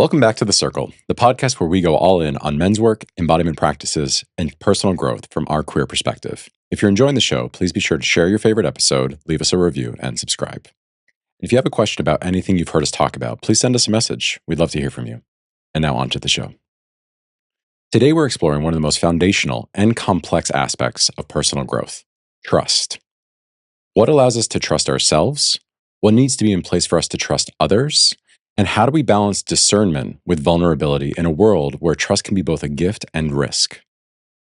Welcome back to The Circle, the podcast where we go all in on men's work, embodiment practices, and personal growth from our queer perspective. If you're enjoying the show, please be sure to share your favorite episode, leave us a review, and subscribe. If you have a question about anything you've heard us talk about, please send us a message. We'd love to hear from you. And now on to the show. Today, we're exploring one of the most foundational and complex aspects of personal growth: trust. What allows us to trust ourselves? What needs to be in place for us to trust others? And how do we balance discernment with vulnerability in a world where trust can be both a gift and risk?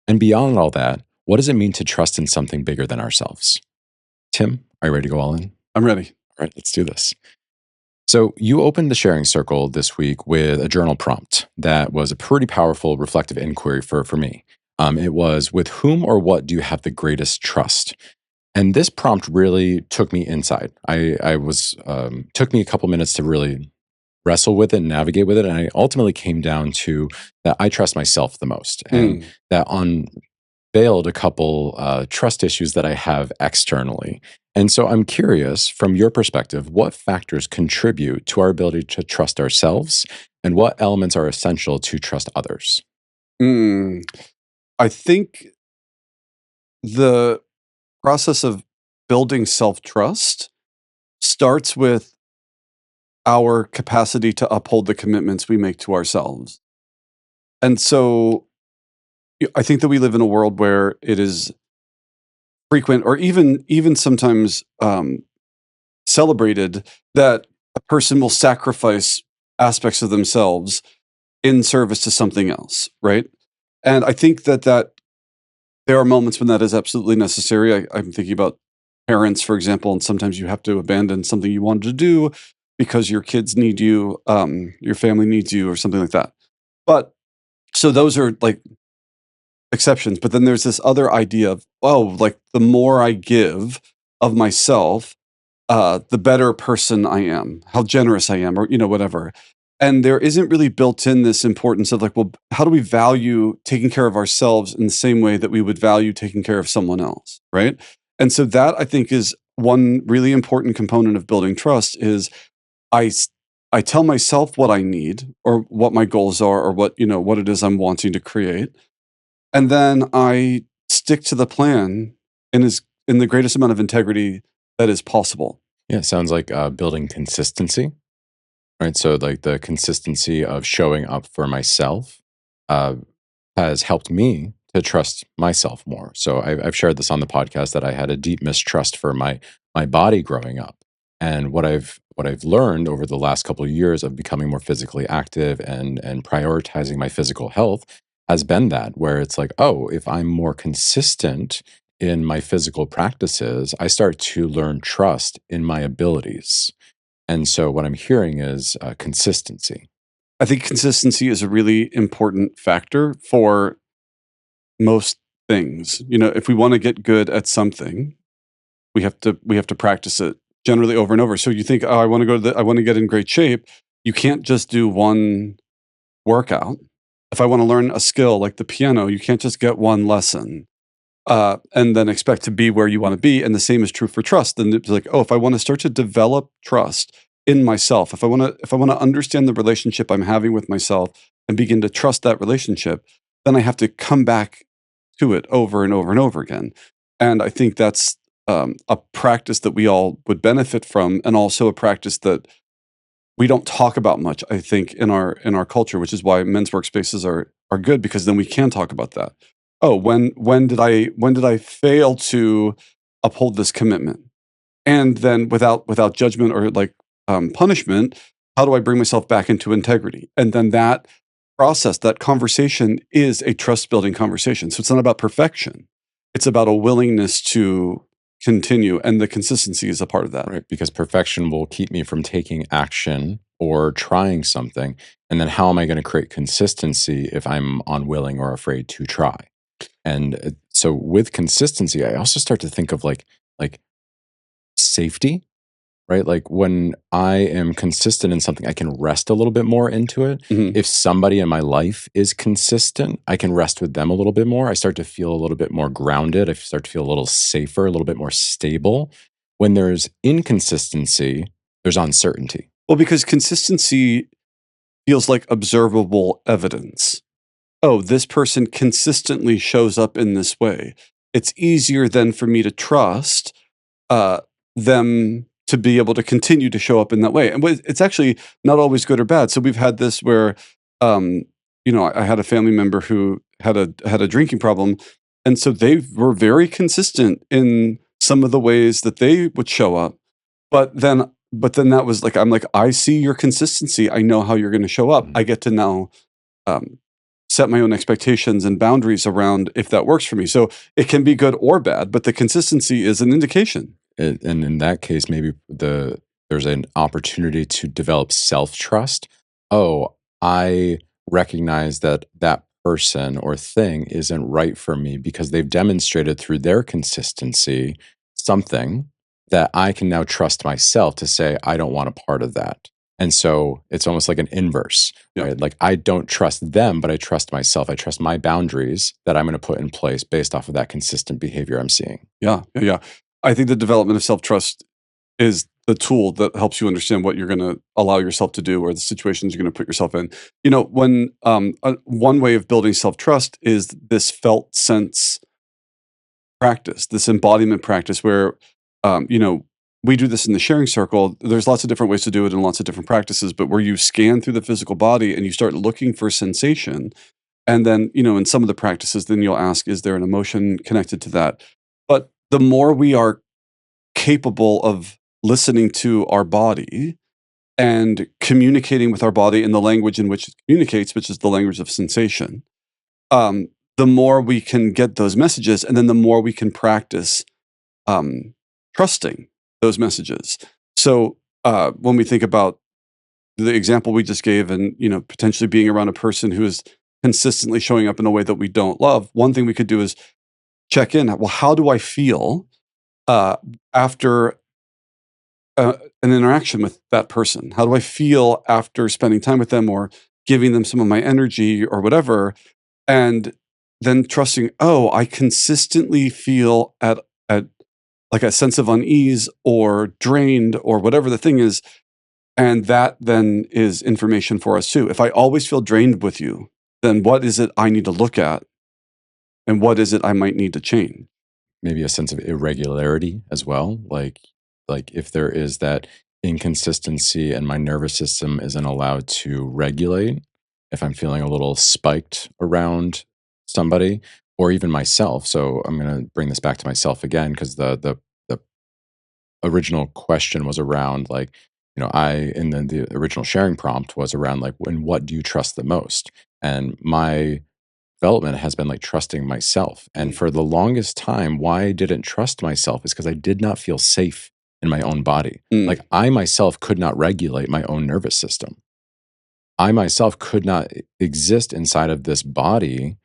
And beyond all that, what does it mean to trust in something bigger than ourselves? Tim, are you ready to go all in? I'm ready. All right, let's do this. So you opened the sharing circle this week with a journal prompt that was a pretty powerful reflective inquiry for me. It was, with whom or what do you have the greatest trust? And this prompt really took me inside. Took me a couple minutes to really wrestle with it and navigate with it. And I ultimately came down to that I trust myself the most, and that unveiled a couple trust issues that I have externally. And so I'm curious, from your perspective, what factors contribute to our ability to trust ourselves, and what elements are essential to trust others? I think the process of building self-trust starts with our capacity to uphold the commitments we make to ourselves. And so I think that we live in a world where it is frequent, or even sometimes celebrated, that a person will sacrifice aspects of themselves in service to something else, right? And I think that there are moments when that is absolutely necessary. I'm thinking about parents, for example, and sometimes you have to abandon something you wanted to do because your kids need you, your family needs you, or something like that. But so those are like exceptions. But then there's this other idea of, like the more I give of myself, the better person I am, how generous I am, or, whatever. And there isn't really built in this importance of like, well, how do we value taking care of ourselves in the same way that we would value taking care of someone else, right? And so that, I think, is one really important component of building trust. Is I tell myself what I need, or what my goals are, or what it is I'm wanting to create, and then I stick to the plan in the greatest amount of integrity that is possible. Yeah, it sounds like building consistency, right? So like the consistency of showing up for myself has helped me to trust myself more. So I've shared this on the podcast that I had a deep mistrust for my body growing up. And what I've learned over the last couple of years of becoming more physically active and prioritizing my physical health has been that, where it's like, oh, if I'm more consistent in my physical practices, I start to learn trust in my abilities. And so what I'm hearing is consistency. I think consistency is a really important factor for most things. If we want to get good at something, we have to practice it generally over and over. So you think, oh, I want to get in great shape. You can't just do one workout. If I want to learn a skill like the piano, you can't just get one lesson and then expect to be where you want to be. And the same is true for trust. And it's like, oh, if I want to start to develop trust in myself, if I want to understand the relationship I'm having with myself and begin to trust that relationship, then I have to come back to it over and over and over again. And I think that's a practice that we all would benefit from, and also a practice that we don't talk about much, I think, in our culture, which is why men's workspaces are good, because then we can talk about that. Oh, when did I fail to uphold this commitment? And then without judgment or like punishment, how do I bring myself back into integrity? And then that process, that conversation, is a trust building conversation. So it's not about perfection. It's about a willingness to continue, and the consistency is a part of that. Right, because perfection will keep me from taking action or trying something. And then how am I going to create consistency if I'm unwilling or afraid to try? And so with consistency, I also start to think of like safety, right? Like when I am consistent in something, I can rest a little bit more into it. Mhm. If somebody in my life is consistent, I can rest with them a little bit more. I start to feel a little bit more grounded. I start to feel a little safer, a little bit more stable. When there's inconsistency, there's uncertainty. Well, because consistency feels like observable evidence. Oh, this person consistently shows up in this way. It's easier then for me to trust uh, them to be able to continue to show up in that way. And it's actually not always good or bad. So we've had this where, um, I had a family member who had a drinking problem, and so they were very consistent in some of the ways that they would show up. But then that was like, I'm like, I see your consistency. I know how you're going to show up. I get to now um, set my own expectations and boundaries around if that works for me. So it can be good or bad, but the consistency is an indication. And in that case, maybe there's an opportunity to develop self-trust. Oh, I recognize that that person or thing isn't right for me because they've demonstrated through their consistency something that I can now trust myself to say, I don't want a part of that. And so it's almost like an inverse, Yeah. right? Like I don't trust them, but I trust myself. I trust my boundaries that I'm going to put in place based off of that consistent behavior I'm seeing. Yeah. Yeah. Yeah. I think the development of self trust is the tool that helps you understand what you're going to allow yourself to do or the situations you're going to put yourself in. When one way of building self trust is this felt sense practice, this embodiment practice where, um, you know, we do this in the sharing circle. There's lots of different ways to do it and lots of different practices, but where you scan through the physical body and you start looking for sensation. And then, in some of the practices, then you'll ask, is there an emotion connected to that? But the more we are capable of listening to our body and communicating with our body in the language in which it communicates, which is the language of sensation, um, the more we can get those messages, and then the more we can practice um, trusting those messages. So when we think about the example we just gave, and potentially being around a person who is consistently showing up in a way that we don't love, one thing we could do is check in. Well, how do I feel uh, after an interaction with that person? How do I feel after spending time with them or giving them some of my energy or whatever? And then trusting, oh, I consistently feel at like a sense of unease or drained or whatever the thing is. And that then is information for us too. If I always feel drained with you, then what is it I need to look at? And what is it I might need to change? Maybe a sense of irregularity as well, like if there is that inconsistency and my nervous system isn't allowed to regulate, if I'm feeling a little spiked around somebody or even myself. So I'm going to bring this back to myself again because the original question was around like, I and then the original sharing prompt was around like, when what do you trust the most? And my development has been like trusting myself. And Mm. for the longest time, why I didn't trust myself is because I did not feel safe in my own body. Mm. Like I myself could not regulate my own nervous system. I myself could not exist inside of this body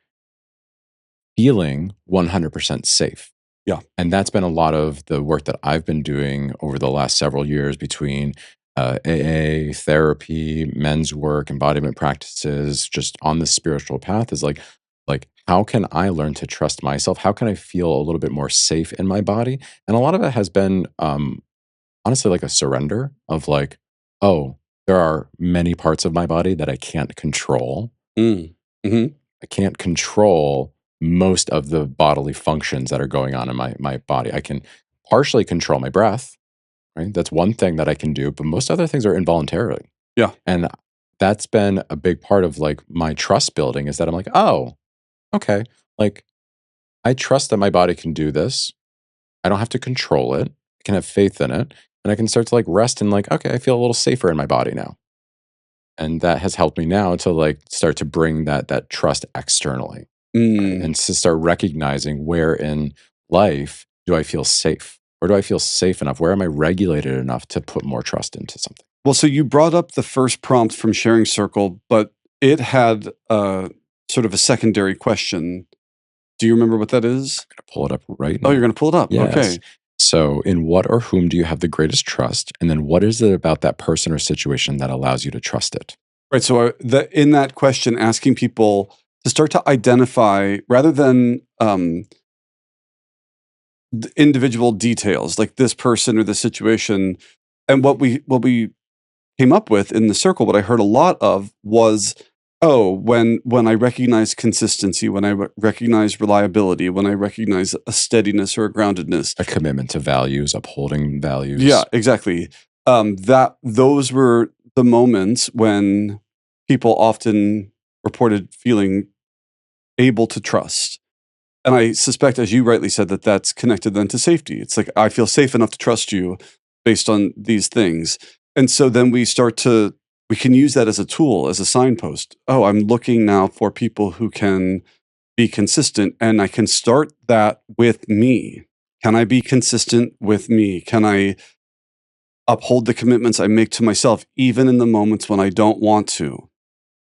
feeling 100% safe. Yeah. And that's been a lot of the work that I've been doing over the last several years between AA, therapy, men's work, embodiment practices, just on the spiritual path is like how can I learn to trust myself? How can I feel a little bit more safe in my body? And a lot of it has been honestly like a surrender of like, oh, there are many parts of my body that I can't control. Mm. Hmm. I can't control most of the bodily functions that are going on in my body. I can partially control my breath, right? That's one thing that I can do, but most other things are involuntarily. Yeah. And that's been a big part of like my trust building is that I'm like, oh, okay. Like I trust that my body can do this. I don't have to control it. I can have faith in it. And I can start to like rest and like, okay, I feel a little safer in my body now. And that has helped me now to like start to bring that trust externally. Right? Mm. And to start recognizing where in life do I feel safe? Where do I feel safe enough? Where am I regulated enough to put more trust into something? Well, so you brought up the first prompt from Sharing Circle, but it had sort of a secondary question. Do you remember what that is? I'm going to pull it up right Oh, now. you're going to pull it up. Yes. Okay. So, in what or whom do you have the greatest trust? And then what is it about that person or situation that allows you to trust it? Right. So, in that question, asking people to start to identify rather than individual details like this person or this situation, and what we came up with in the circle, what I heard a lot of was, oh, when I recognize consistency, when I recognize reliability, when I recognize a steadiness or a groundedness. A commitment to values, upholding values. Yeah, exactly. That those were the moments when people often reported feeling able to trust. And I suspect, as you rightly said, that that's connected then to safety. It's like, I feel safe enough to trust you based on these things. And so then we can use that as a tool, as a signpost. Oh, I'm looking now for people who can be consistent, and I can start that with me. Can I be consistent with me? Can I uphold the commitments I make to myself, even in the moments when I don't want to?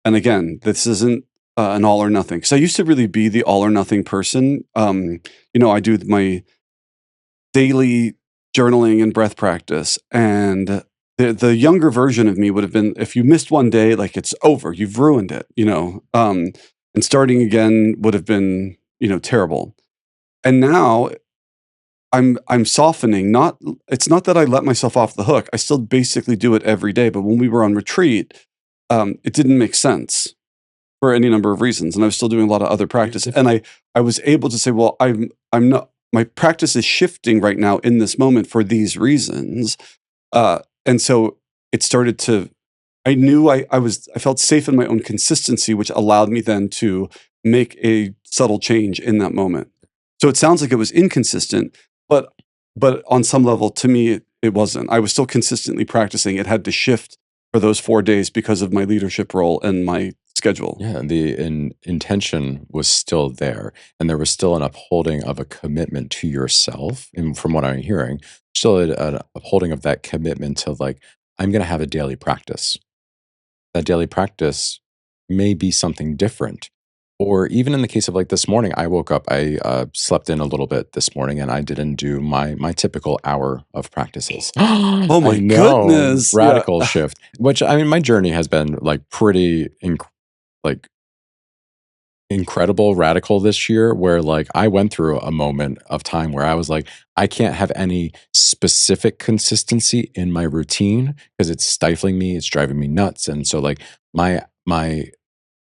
And again, this isn't an all or nothing, because I used to really be the all or nothing person. I do my daily journaling and breath practice, and the younger version of me would have been, if you missed one day, like, it's over, you've ruined it, and starting again would have been, terrible. And now I'm softening. Not It's not that I let myself off the hook. I still basically do it every day. But when we were on retreat, it didn't make sense for any number of reasons, and I was still doing a lot of other practice. And I was able to say, well, I'm not. My practice is shifting right now in this moment for these reasons, and so it started to. I knew I felt safe in my own consistency, which allowed me then to make a subtle change in that moment. So it sounds like it was inconsistent, but on some level, to me, it wasn't. I was still consistently practicing. It had to shift for those 4 days because of my leadership role and my schedule. Yeah, the intention was still there, and there was still an upholding of a commitment to yourself. And from what I'm hearing, still an upholding of that commitment to, like, I'm going to have a daily practice. That daily practice may be something different. Or even in the case of, like, this morning, I woke up, I slept in a little bit this morning, and I didn't do my typical hour of practices. Oh I my know, goodness! Yeah. radical shift. Which, I mean, my journey has been, like, pretty like incredible radical this year, where, like, I went through a moment of time where I was like, I can't have any specific consistency in my routine because it's stifling me, it's driving me nuts. And so, like, my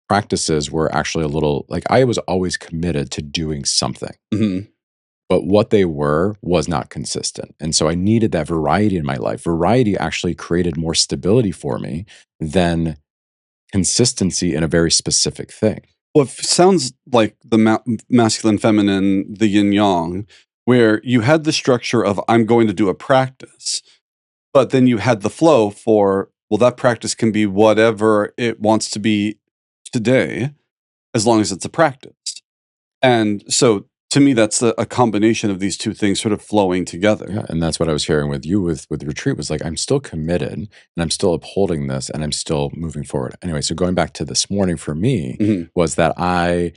practices were actually a little, like, I was always committed to doing something, Mhm. but what they were was not consistent. And so I needed that variety in my life. Variety actually created more stability for me than consistency in a very specific thing. Well, it sounds like the masculine, feminine, the yin yang, where you had the structure of, I'm going to do a practice, but then you had the flow for, well, that practice can be whatever it wants to be today, as long as it's a practice. And so to me, that's a combination of these two things sort of flowing together. Yeah, and that's what I was hearing with you with retreat was, like, I'm still committed and I'm still upholding this and I'm still moving forward. Anyway, so going back to this morning for me Mhm. was that I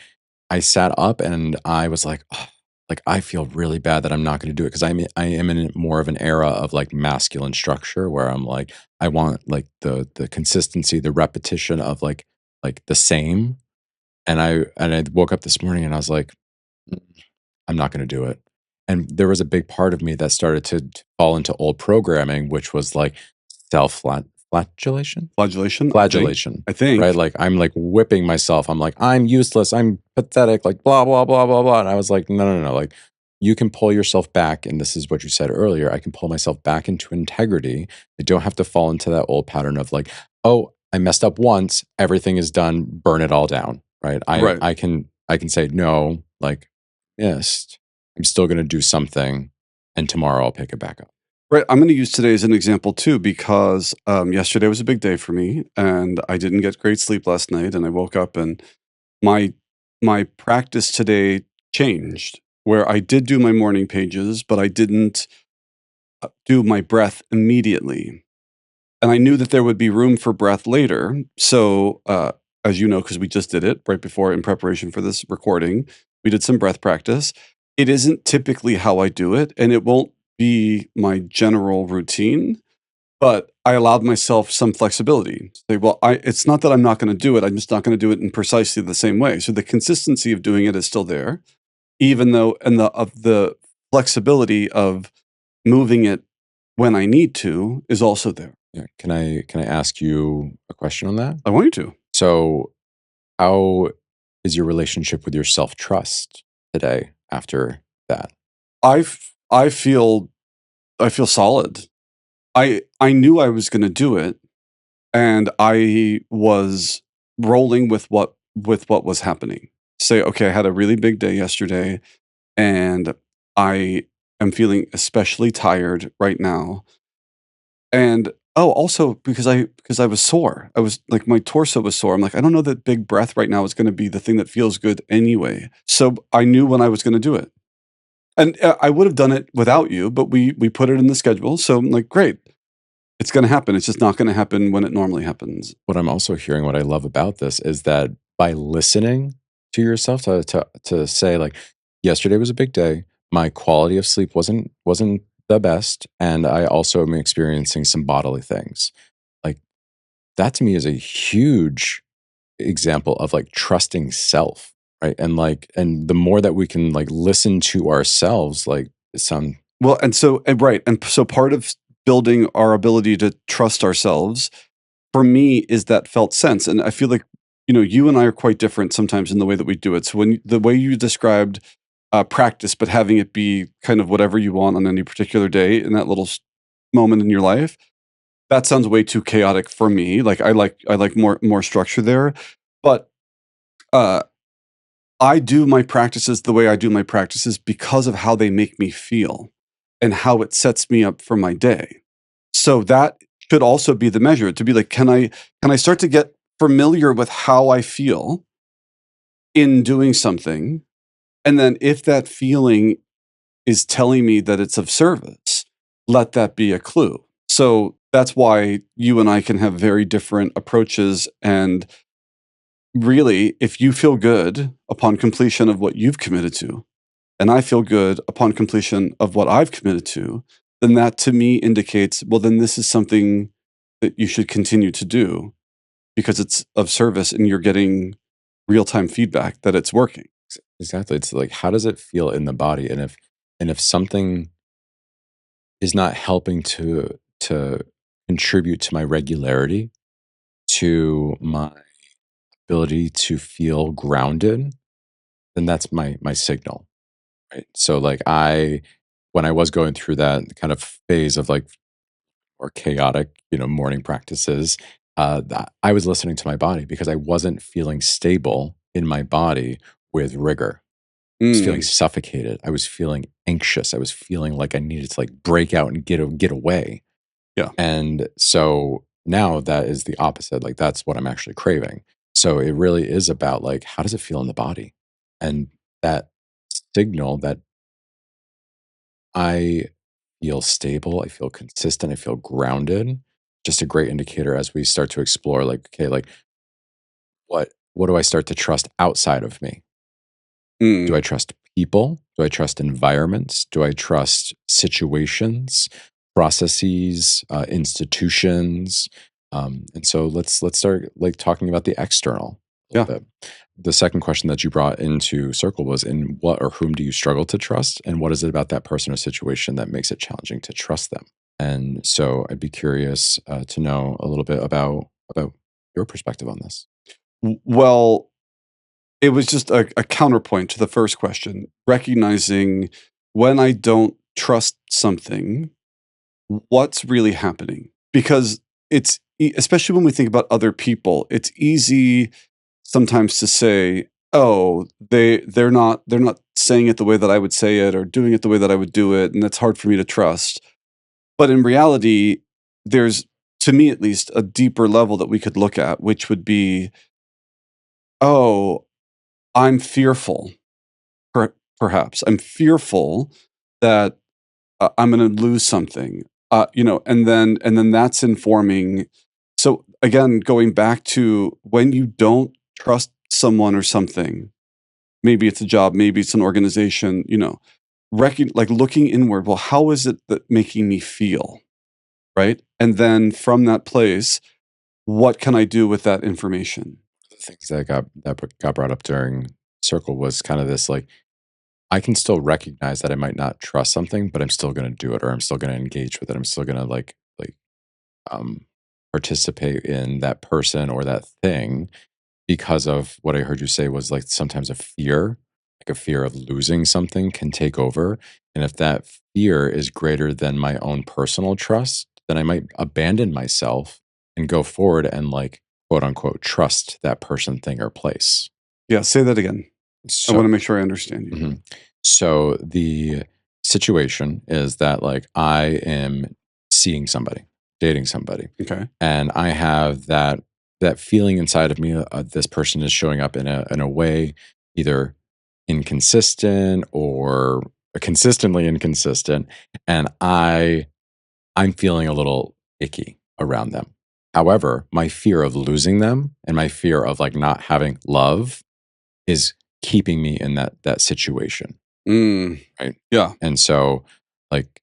sat up and I was like, "Ugh," like, I feel really bad that I'm not going to do it because I am in more of an era of, like, masculine structure where I'm like, I want, like, the consistency, the repetition of, like the same. And I woke up this morning and I was like, "Mm, I'm not going to do it." And there was a big part of me that started to fall into old programming, which was like self flagellation, Flagellation, I think. flagellation, I think. right? Like, I'm like whipping myself. I'm like, I'm useless. I'm pathetic. Like, blah blah blah blah blah. And I was like, no no no. Like, you can pull yourself back, and this is what you said earlier. I can pull myself back into integrity. I don't have to fall into that old pattern of, like, oh, I messed up once. Everything is done. Burn it all down. Right? I Right. I can I can say no. Like, yes, I'm still going to do something, and tomorrow I'll pick it back up. Right. I'm going to use today as an example too, because yesterday was a big day for me, and I didn't get great sleep last night. And I woke up, and my my practice today changed, where I did do my morning pages, but I didn't do my breath immediately. And I knew that there would be room for breath later. So, as you know, because we just did it right before in preparation for this recording, we did some breath practice. It isn't typically how I do it, and it won't be my general routine, but I allowed myself some flexibility. Say, well, it's not that I'm not going to do it. I'm just not going to do it in precisely the same way. So the consistency of doing it is still there, even though, and the flexibility of moving it when I need to is also there. Yeah. Can I ask you a question on that? I want you to. So, how is your relationship with your self trust today after that? I feel solid. I knew I was going to do it, and I was rolling with what was happening. Say, okay, I had a really big day yesterday, and I am feeling especially tired right now. And oh, also because I was sore. I was like my torso was sore. I'm like, I don't know that big breath right now is going to be the thing that feels good anyway. So I knew when I was going to do it. And I would have done it without you, but we put it in the schedule. So I'm like, great. It's going to happen. It's just not going to happen when it normally happens. What I'm also hearing, what I love about this is that by listening to yourself to say like, yesterday was a big day. My quality of sleep wasn't the best, and I also am experiencing some bodily things. Like that to me is a huge example of like trusting self, right? And the more that we can like listen to ourselves, like some Well, and so part of building our ability to trust ourselves for me is that felt sense. And I feel like, you and I are quite different sometimes in the way that we do it. So the way you described practice, but having it be kind of whatever you want on any particular day in that little moment in your life, that sounds way too chaotic for me. Like I like more structure there. But uh, I do my practices the way I do my practices because of how they make me feel and how it sets me up for my day. So that should also be the measure to be like, can I start to get familiar with how I feel in doing something? And then if that feeling is telling me that it's of service, let that be a clue. So that's why you and I can have very different approaches. And really, if you feel good upon completion of what you've committed to, and I feel good upon completion of what I've committed to, then that to me indicates, well, then this is something that you should continue to do because it's of service and you're getting real time feedback that it's working. exactly. It's like how does it feel in the body, and if something is not helping to contribute to my regularity, to my ability to feel grounded, then that's my signal, right? So like when I was going through that kind of phase of like or chaotic, morning practices, that I was listening to my body because I wasn't feeling stable in my body with rigor. I was feeling Mm, suffocated. I was feeling anxious. I was feeling like I needed to like break out and get away. yeah. And so now that is the opposite. Like that's what I'm actually craving. So it really is about like how does it feel in the body? And that signal that I feel stable, I feel consistent, I feel grounded. Just a great indicator as we start to explore like, okay, like what do I start to trust outside of me? Do I Mm, trust people? Do I trust environments? Do I trust situations, processes, institutions? And so let's start like talking about the external a yeah. little bit. The second question that you brought into Circle was in what or whom do you struggle to trust, and what is it about that person or situation that makes it challenging to trust them? And so I'd be curious to know a little bit about your perspective on this. Well, it was just a counterpoint to the first question, recognizing when I don't trust something, what's really happening? Because especially when we think about other people, it's easy sometimes to say, "Oh, they're not saying it the way that I would say it or doing it the way that I would do it, and that's hard for me to trust." But in reality, there's, to me at least, a deeper level that we could look at, which would be, "Oh, I'm fearful, perhaps. I'm fearful that I'm going to lose something." And then that's informing. So again, going back to when you don't trust someone or something, maybe it's a job, maybe it's an organization, like looking inward. Well, how is it that making me feel, right? And then from that place, what can I do with that information? The things that got brought up during Circle was kind of this like I can still recognize that I might not trust something, but I'm still going to do it, or I'm still going to engage with it. I'm still going to like um, participate in that person or that thing because of what I heard you say was like sometimes a fear, like a fear of losing something can take over. And if that fear is greater than my own personal trust, then I might abandon myself and go forward and like quote unquote trust that person, thing, or place. Yeah, say that again. I So, want to make sure I understand you. mhm. So the situation is that like I am seeing somebody, dating somebody, Okay. and I have that feeling inside of me. This person is showing up in a way either inconsistent or consistently inconsistent, and I'm feeling a little icky around them. However, my fear of losing them and my fear of like not having love is keeping me in that situation, Mm, right? yeah. And so, like,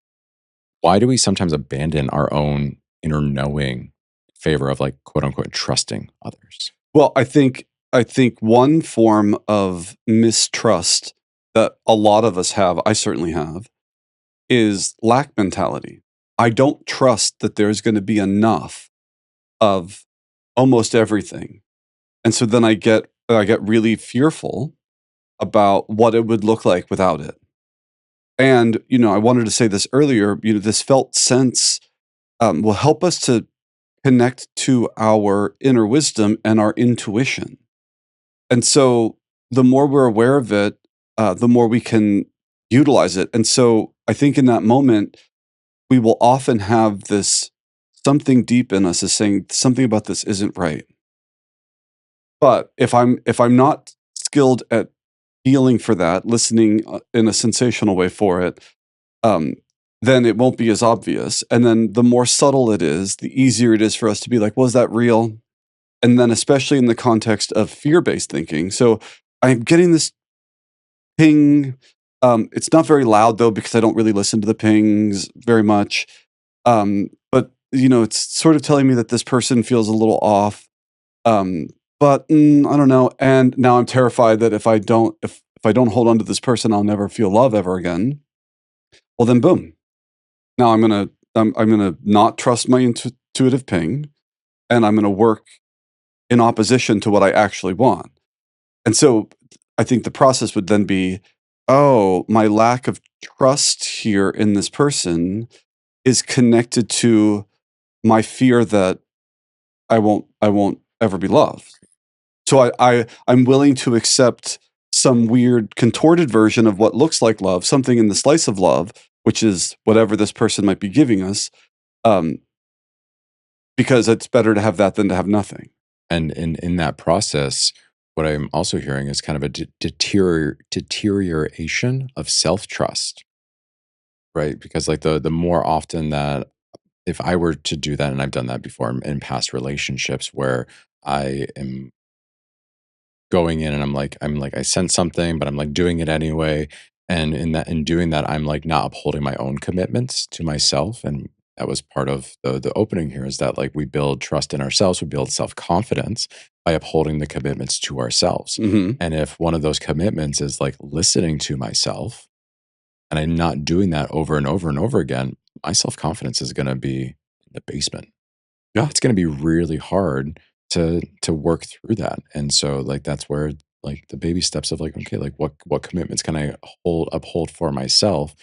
why do we sometimes abandon our own inner knowing in favor of like quote unquote trusting others? Well, I think one form of mistrust that a lot of us have, I certainly have, is lack mentality. I don't trust that there's going to be enough of almost everything. And so then I get really fearful about what it would look like without it. And I wanted to say this earlier, this felt sense will help us to connect to our inner wisdom and our intuition. And so the more we're aware of it, the more we can utilize it. And so I think in that moment, we will often have this something deep in us is saying something about this isn't right. But if I'm not skilled at feeling for that, listening in a sensational way for it, um, then it won't be as obvious. And then the more subtle it is, the easier it is for us to be like, was that real? And then, especially in the context of fear based thinking. So I'm getting this ping. It's not very loud though, because I don't really listen to the pings very much. But, it's sort of telling me that this person feels a little off. Um, but I don't know. And now I'm terrified that if I don't hold on to this person, I'll never feel love ever again. Well, then boom. Now I'm gonna not trust my intuitive ping, and I'm gonna work in opposition to what I actually want. And so I think the process would then be, oh, my lack of trust here in this person is connected to my fear that I won't ever be loved. So I'm willing to accept some weird contorted version of what looks like love, something in the slice of love, which is whatever this person might be giving us, um, because it's better to have that than to have nothing. And in that process, what I'm also hearing is kind of a deterioration of self trust, right? Because like the more often that if I were to do that, and I've done that before in past relationships where I am going in and I'm like I sense something, but I'm like doing it anyway. And in doing that, I'm like not upholding my own commitments to myself. And that was part of the opening here is that like we build trust in ourselves, we build self-confidence by upholding the commitments to ourselves. Hmm. And if one of those commitments is like listening to myself and I'm not doing that over and over and over again, my self-confidence is gonna be in the basement. Yeah. It's gonna be really hard to work through that, and so, like, that's where, like, the baby steps of, like, okay, like, what commitments can I uphold for myself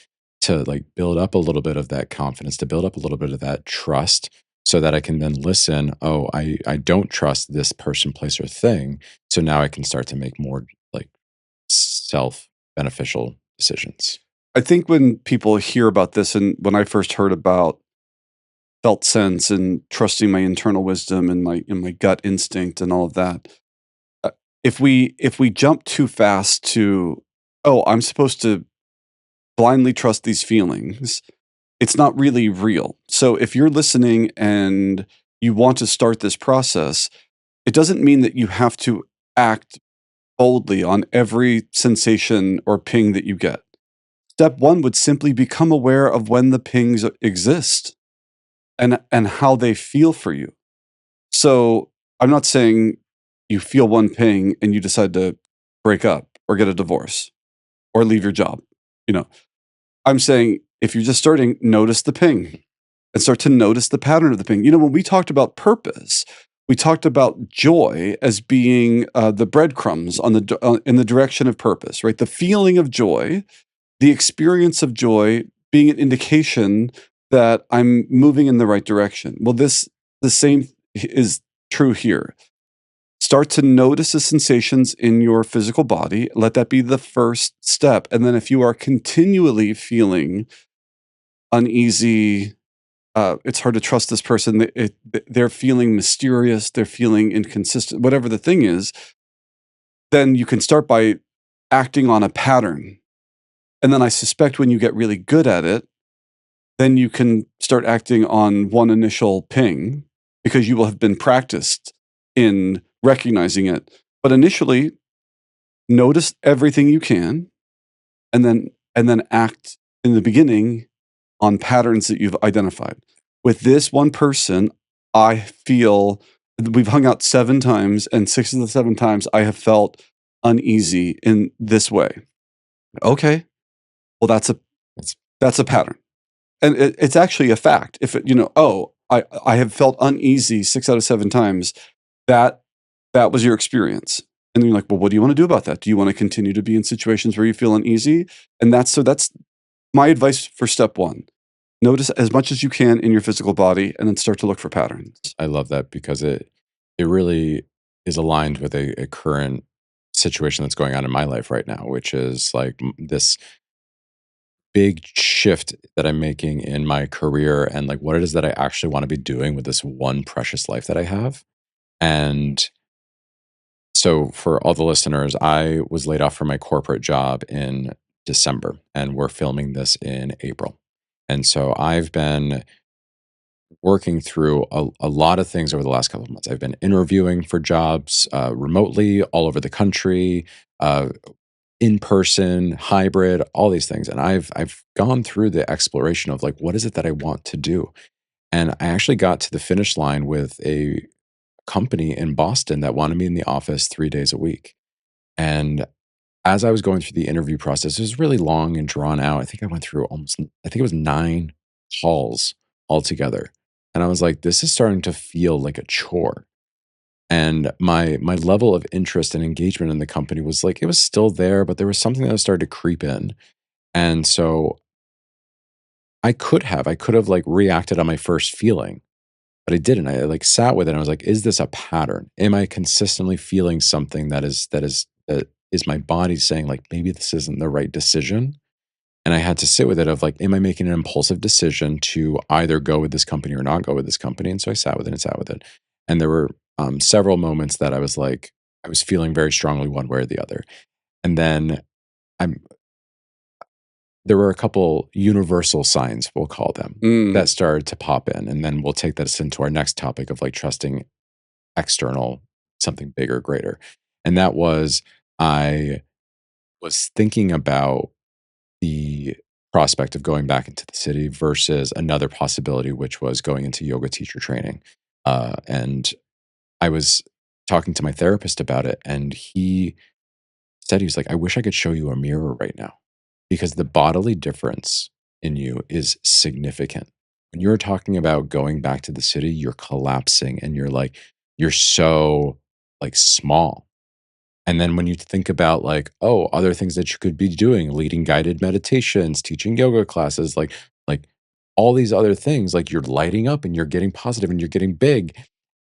to, like, build up a little bit of that confidence, to build up a little bit of that trust so that I can then listen, "Oh, I don't trust this person, place, or thing," so now I can start to make more, like, self-beneficial decisions. I think when people hear about this, and when I first heard about felt sense and trusting my internal wisdom and my gut instinct and all of that, uh, if we jump too fast to, oh, I'm supposed to blindly trust these feelings, it's not really real. So if you're listening and you want to start this process, it doesn't mean that you have to act boldly on every sensation or ping that you get. Step one would simply become aware of when the pings exist and how they feel for you. So I'm not saying you feel one ping and you decide to break up or get a divorce or leave your job. You know, I'm saying if you're just starting, notice the ping. and start to notice the pattern of the ping. You know, when we talked about purpose, we talked about joy as being the breadcrumbs on in the direction of purpose, right? The feeling of joy, the experience of joy being an indication that I'm moving in the right direction. Well, the same is true here. Start to notice the sensations in your physical body. Let that be the first step. And then if you are continually feeling uneasy, it's hard to trust this person. They're feeling mysterious. They're feeling inconsistent, whatever the thing is, then you can start by acting on a pattern. And then I suspect when you get really good at it, then you can start acting on one initial ping because you will have been practiced in recognizing it. But initially, notice everything you can and then act in the beginning on patterns that you've identified. With this one person, I feel we've hung out 7 times, and 6 of the 7 times I have felt uneasy in this way. Okay, well that's a pattern, and it's actually a fact. If I have felt uneasy 6 out of 7 times, that was your experience. And then you're like, well, what do you want to do about that? Do you want to continue to be in situations where you feel uneasy? And that's my advice for step 1. Notice as much as you can in your physical body and then start to look for patterns. I love that because it really is aligned with a current situation that's going on in my life right now, which is like this big shift that I'm making in my career and like what it is that I actually want to be doing with this one precious life that I have. And so, for all the listeners, I was laid off from my corporate job in December, and we're filming this in April. And so, I've been working through a lot of things over the last couple of months. I've been interviewing for jobs remotely all over the country, uh, in person, hybrid, all these things. And I've gone through the exploration of like, what is it that I want to do? And I actually got to the finish line with a company in Boston that wanted me in the office 3 days a week. And as I was going through the interview process, it was really long and drawn out. I think I went through I think it was 9 calls altogether. And I was like, this is starting to feel like a chore. And my level of interest and engagement in the company was like, it was still there, but there was something that was started to creep in. And so I could have like reacted on my first feeling, but I didn't. I like sat with it and I was like, is this a pattern? Am I consistently feeling something that is my body saying like maybe this isn't the right decision? And I had to sit with it of like, am I making an impulsive decision to either go with this company or not go with this company? And so I sat with it and sat with it. And there were several moments that I was like, I was feeling very strongly one way or the other. And then I'm there were a couple universal signs, we'll call them, that Mm, started to pop in. And then we'll take this into our next topic of like trusting external, something bigger, greater. And that was, I was thinking about the prospect of going back into the city versus another possibility, which was going into yoga teacher training. And I was talking to my therapist about it, and he said, he was like, I wish I could show you a mirror right now because the bodily difference in you is significant. When you're talking about going back to the city, you're collapsing and you're like, you're so like small. And then when you think about like, oh, other things that you could be doing, leading guided meditations, teaching yoga classes, like all these other things, like you're lighting up and you're getting positive and you're getting big.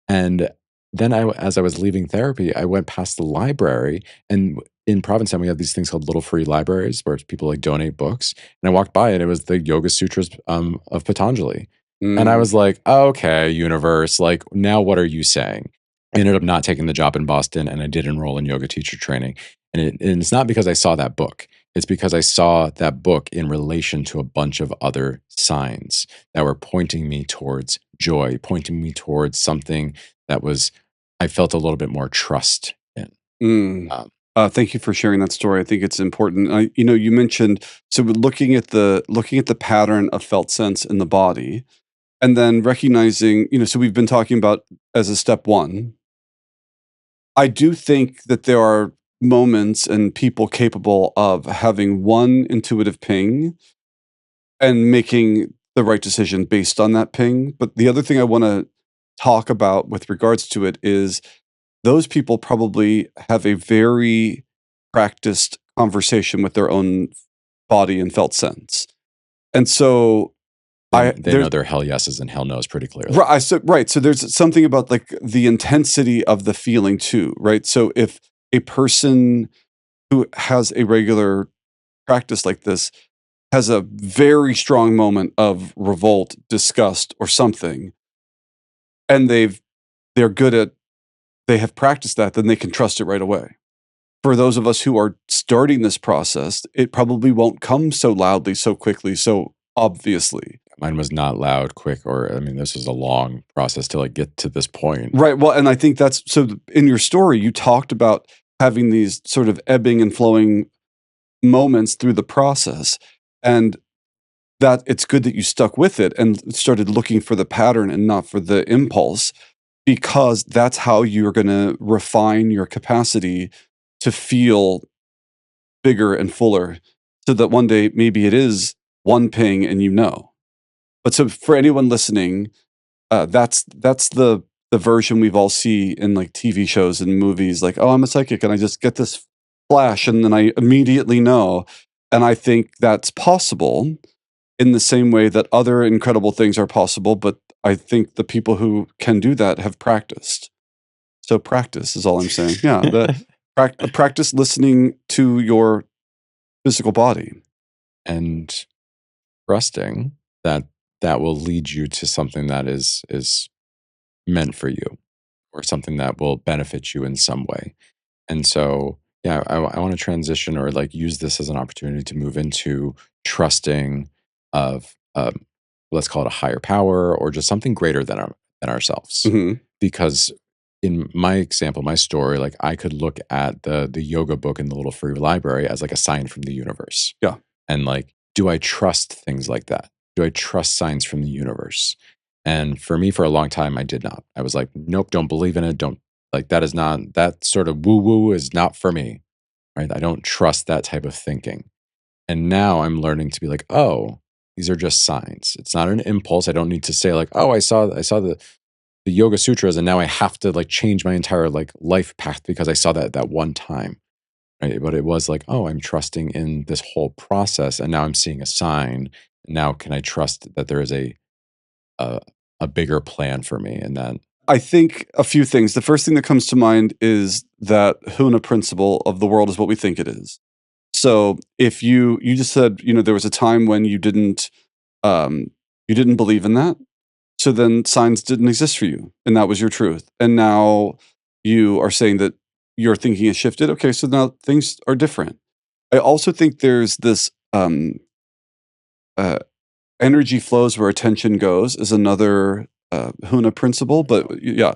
And then as I was leaving therapy, I went past the library, and in Provincetown, we have these things called little free libraries where people like donate books. And I walked by and it was the Yoga Sutras of Patanjali. And I mm, was like, okay, universe, like now what are you saying? I ended up not taking the job in Boston, and I did enroll in yoga teacher training. And it's not because I saw that book. It's because I saw that book in relation to a bunch of other signs that were pointing me towards joy, pointing me towards something that was I felt a little bit more trust in. mm. Um, Thank you for sharing that story. I think it's important. You mentioned so we're looking at the pattern of felt sense in the body, and then recognizing. So we've been talking about as a step 1. I do think that there are moments and people capable of having one intuitive ping and making the right decision based on that ping. But the other thing I want to talk about with regards to it is those people probably have a very practiced conversation with their own body and felt sense. And so They know their hell yeses and hell no's pretty clearly. right. So there's something about like the intensity of the feeling too, right? So if a person who has a regular practice like this has a very strong moment of revolt, disgust, or something, and they're good at they have practiced that, then they can trust it right away. For those of us who are starting this process, it probably won't come so loudly, so quickly, so obviously. Mine was not loud, quick, or I mean, this was a long process to like get to this point. Right. Well, and I think that's so in your story, you talked about having these sort of ebbing and flowing moments through the process. And that it's good that you stuck with it and started looking for the pattern and not for the impulse, because that's how you're going to refine your capacity to feel bigger and fuller, so that one day maybe it is one ping and you know. But so for anyone listening, that's the version we've all see in like TV shows and movies, like, oh, I'm a psychic and I just get this flash and then I immediately know. And I think that's possible in the same way that other incredible things are possible, but I think the people who can do that have practiced. So practice is all I'm saying. Yeah, practice listening to your physical body. And trusting that that will lead you to something that is meant for you, or something that will benefit you in some way. And so, yeah, I want to transition or like use this as an opportunity to move into trusting of, let's call it a higher power or just something greater than ourselves. Mhm. Because in my example, my story, like I could look at the yoga book in the little free library as like a sign from the universe. Yeah. And like, do I trust things like that? Do I trust signs from the universe? And for me, for a long time, I did not. I was like, nope, don't believe in it. Don't like that is not that sort of woo woo is not for me. Right. I don't trust that type of thinking. And now I'm learning to be like, oh, these are just signs. It's not an impulse. I don't need to say like, oh, I saw the Yoga Sutras and now I have to like change my entire like life path because I saw that one time. Right. But it was like, oh, I'm trusting in this whole process and now I'm seeing a sign. Now can I trust that there is a, a bigger plan for me? And then I think a few things. The first thing that comes to mind is that Huna principle of the world is what we think it is. So if you just said, there was a time when you didn't believe in that. So then signs didn't exist for you, and that was your truth. And now you are saying that your thinking has shifted. Okay, so now things are different. I also think there's this uh, energy flows where attention goes is another Huna principle, but yeah.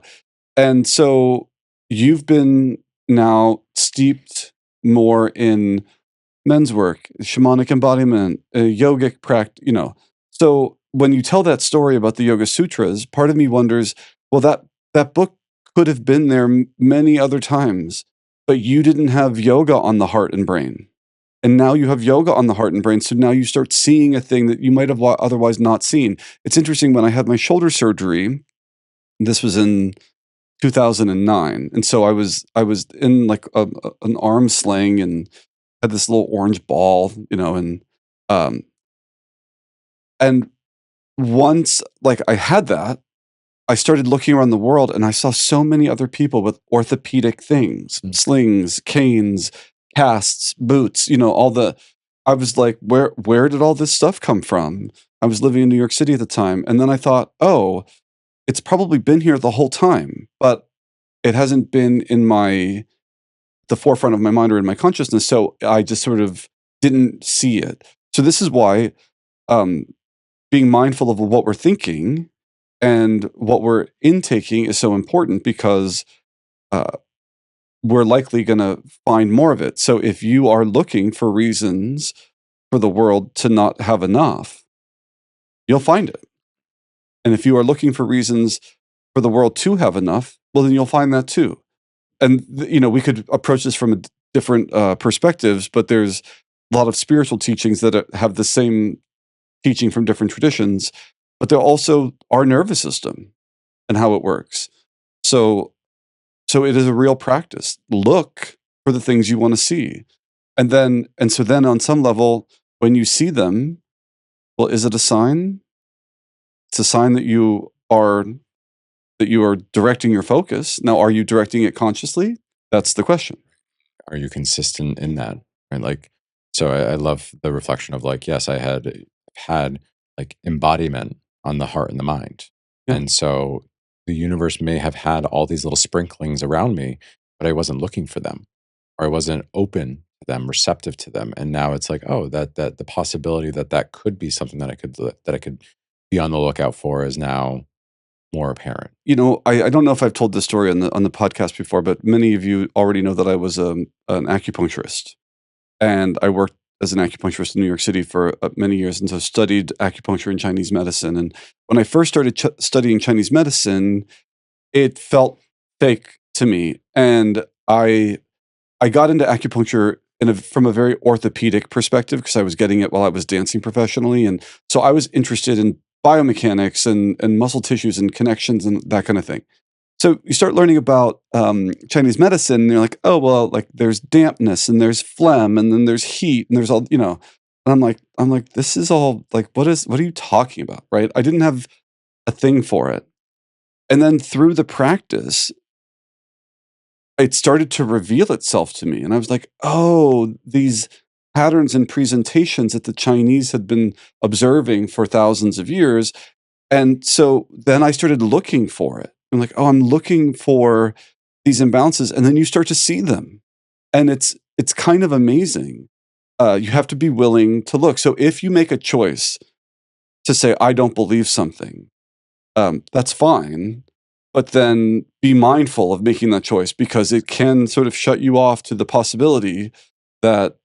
And so you've been now steeped more in men's work, shamanic embodiment, yogic practice, So when you tell that story about the Yoga Sutras, part of me wonders, well, that book could have been there many other times, but you didn't have yoga on the heart and brain. And now you have yoga on the heart and brain. So now you start seeing a thing that you might have otherwise not seen. It's interesting, when I had my shoulder surgery, this was in 2009. And so I was in like an arm sling and had this little orange ball, um, and once like I had that, I started looking around the world and I saw so many other people with orthopedic things, slings, canes, casts, boots, I was like, where did all this stuff come from? I was living in New York City at the time. And then I thought, oh, it's probably been here the whole time, but it hasn't been in the forefront of my mind or in my consciousness. So I just sort of didn't see it. So this is why um, being mindful of what we're thinking and what we're intaking is so important, because uh, we're likely going to find more of it. So if you are looking for reasons for the world to not have enough, you'll find it. And if you are looking for reasons for the world to have enough, well, then you'll find that too. And we could approach this from different perspectives, but there's a lot of spiritual teachings that have the same teaching from different traditions, but they're also our nervous system and how it works. So so it is a real practice. Look for the things you want to see. And so then on some level, when you see them, well, is it a sign? It's a sign that you are directing your focus. Now, are you directing it consciously? That's the question. Are you consistent in that? Right? Like, so I love the reflection of like, yes, I had like embodiment on the heart and the mind. Yeah. And so the universe may have had all these little sprinklings around me, but I wasn't looking for them or I wasn't open to them, receptive to them. And now it's like, oh, that the possibility that that could be something that I could be on the lookout for is now more apparent. I don't know if I've told this story on the podcast before, but many of you already know that I was an acupuncturist, and I worked as an acupuncturist in New York City for many years, and so studied acupuncture and Chinese medicine. And when I first started studying Chinese medicine, it felt fake to me, and I got into acupuncture from a very orthopedic perspective because I was getting it while I was dancing professionally, and so I was interested in biomechanics and muscle tissues and connections and that kind of thing. So you start learning about Chinese medicine, and you're like, oh well, like there's dampness and there's phlegm and then there's heat and there's all. And I'm like, this is all like, what are you talking about, right? I didn't have a thing for it, and then through the practice, it started to reveal itself to me. And I was like, oh, these patterns and presentations that the Chinese had been observing for thousands of years. And so then I started looking for it. I'm like, oh, I'm looking for these imbalances. And then you start to see them. And it's kind of amazing. You have to be willing to look. So if you make a choice to say, I don't believe something, that's fine. But then be mindful of making that choice because it can sort of shut you off to the possibility that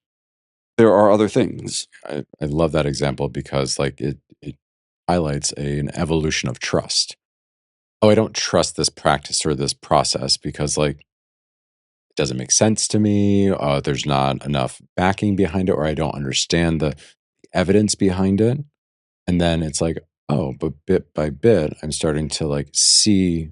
there are other things. I love that example because like it highlights an evolution of trust. Oh, I don't trust this practice or this process because like it doesn't make sense to me. There's not enough backing behind it, or I don't understand the evidence behind it. And then it's like, oh, but bit by bit, I'm starting to like see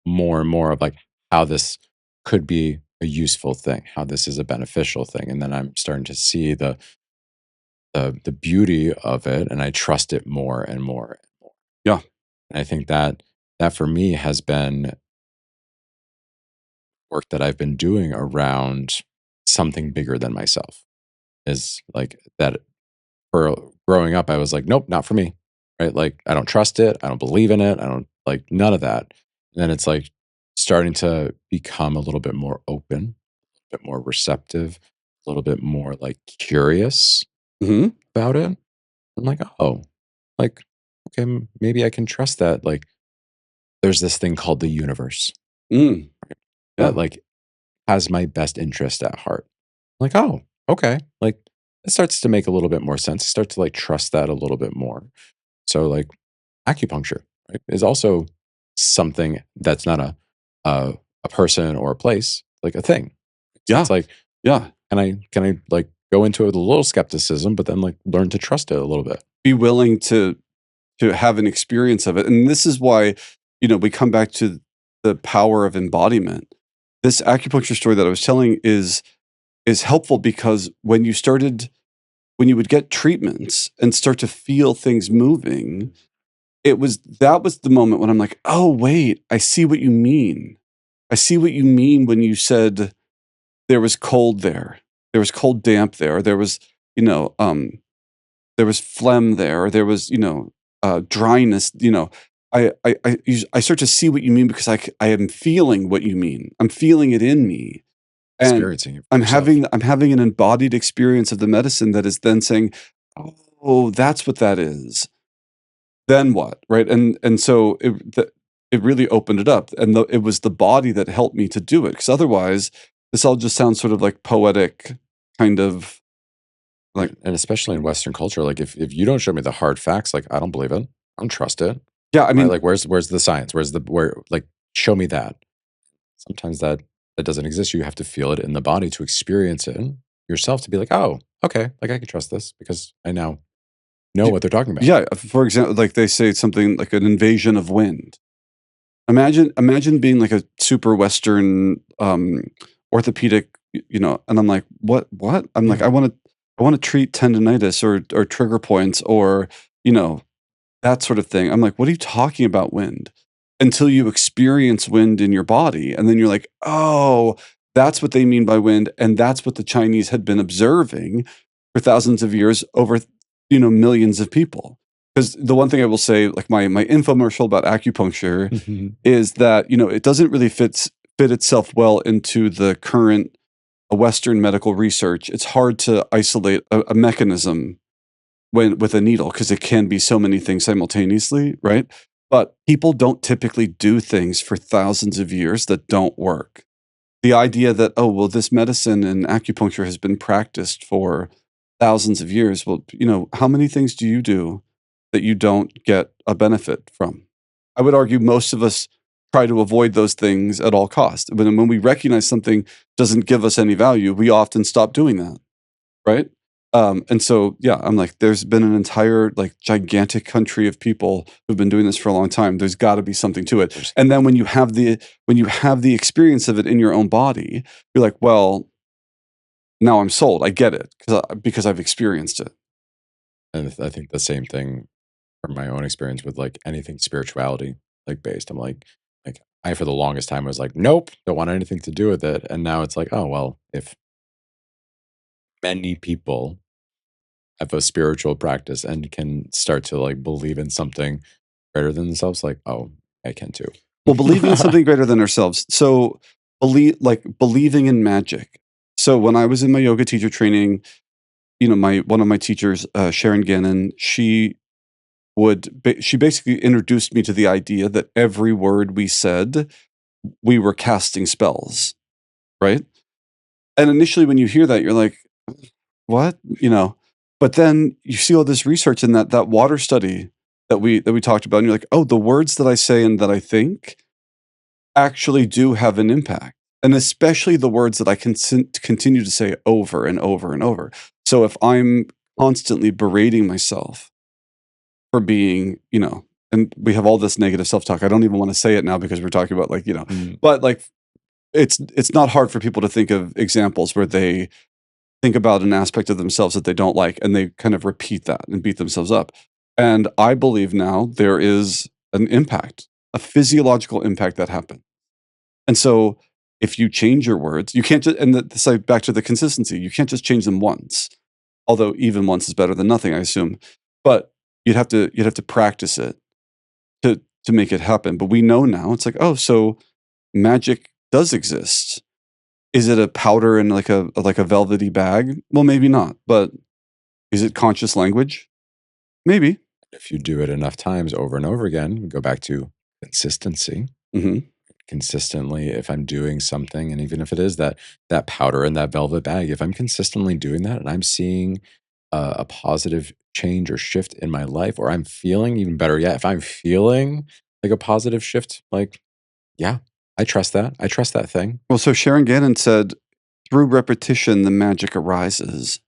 more and more of like how this could be a useful thing, how this is a beneficial thing. And then I'm starting to see the beauty of it and I trust it more and more and more. Yeah. And I think that for me has been work that I've been doing around something bigger than myself. Is like that for growing up, I was like, nope, not for me. Right. Like I don't trust it. I don't believe in it. I don't like none of that. And then it's like starting to become a little bit more open, a bit more receptive, a little bit more like curious Hmm. about it. I'm like, oh, like, okay, maybe I can trust that. Like, there's this thing called the universe Mm. that Yeah. like has my best interest at heart. I'm like, oh, okay. Like, it starts to make a little bit more sense. I start to like trust that a little bit more. So, like, acupuncture right, is also something that's not a person or a place, like a thing. So Yeah. it's like, Yeah. can I like go into it with a little skepticism, but then like learn to trust it a little bit. Be willing to have an experience of it. And this is why, we come back to the power of embodiment. This acupuncture story that I was telling is helpful because when you would get treatments and start to feel things moving, that was the moment when I'm like, "Oh, wait, I see what you mean. I see what you mean when you said there was cold there. There was cold damp there. You know, um, there was phlegm there, or there was, dryness, I start to see what you mean because I am feeling what you mean. I'm feeling it in me, and Experiencing it for I'm yourself. having an embodied experience of the medicine that is then saying, "Oh, that's what that is." Then what, right? And so it really opened it up, and it was the body that helped me to do it. Because otherwise, this all just sounds sort of like poetic, kind of like, And especially in Western culture, like if you don't show me the hard facts, like I don't believe it. I don't trust it. yeah, I Right? mean, Like where's the science? Where like show me that. Sometimes that doesn't exist. You have to feel it in the body to experience it yourself to be like, oh, okay, like I can trust this because I now know what they're talking about. Yeah, for example, like they say something like an invasion of wind. Imagine being like a super Western orthopedic, and I'm like, what? I'm like, Yeah. I want to treat tendonitis or trigger points or you know that sort of thing. I'm like, what are you talking about wind? Until you experience wind in your body, and then you're like, oh, that's what they mean by wind, and that's what the Chinese had been observing for thousands of years over millions of people. Because the one thing I will say, like my infomercial about acupuncture is that it doesn't really fit itself well into the current Western medical research. It's hard to isolate a mechanism when with a needle because it can be so many things simultaneously, right? But people don't typically do things for thousands of years that don't work. The idea that, oh, well, this medicine and acupuncture has been practiced for thousands of years. Well, how many things do you do that you don't get a benefit from? I would argue most of us try to avoid those things at all costs. But when we recognize something doesn't give us any value, we often stop doing that, right? And so, yeah, I'm like, there's been an entire like gigantic country of people who've been doing this for a long time. There's got to be something to it. And then when you have the experience of it in your own body, you're like, well, now I'm sold. I get it because I've experienced it. And I think the same thing from my own experience with like anything spirituality like based. I'm like I for the longest time was like, nope, don't want anything to do with it. And now it's like, oh well, if many people have a spiritual practice and can start to like believe in something greater than themselves, like, oh, I can too. Well, believing in something greater than ourselves. So believing in magic. So when I was in my yoga teacher training, my one of my teachers, Sharon Gannon, she basically introduced me to the idea that every word we said, we were casting spells, right? And initially, when you hear that, you're like, "What?" But then you see all this research in that water study that we talked about, and you're like, "Oh, the words that I say and that I think actually do have an impact." And especially the words that I can continue to say over and over and over. So if I'm constantly berating myself for being, and we have all this negative self-talk. I don't even want to say it now because we're talking about Mm. but like it's not hard for people to think of examples where they think about an aspect of themselves that they don't like and they kind of repeat that and beat themselves up. And I believe now there is an impact, a physiological impact that happens. And so if you change your words, you can't just, and this like back to the consistency, you can't just change them once. Although even once is better than nothing, I assume. But you'd have to practice it to make it happen. But we know now it's like, oh, so magic does exist. Is it a powder in like a velvety bag? Well, maybe not. But is it conscious language? Maybe. If you do it enough times over and over again, go back to consistency. Hmm. Consistently, if I'm doing something, and even if it is that powder in that velvet bag, if I'm consistently doing that and I'm seeing a positive change or shift in my life, or I'm feeling even better yet, if I'm feeling like a positive shift, like, yeah, I trust that. I trust that thing. Well, so Sharon Gannon said, through repetition, the magic arises.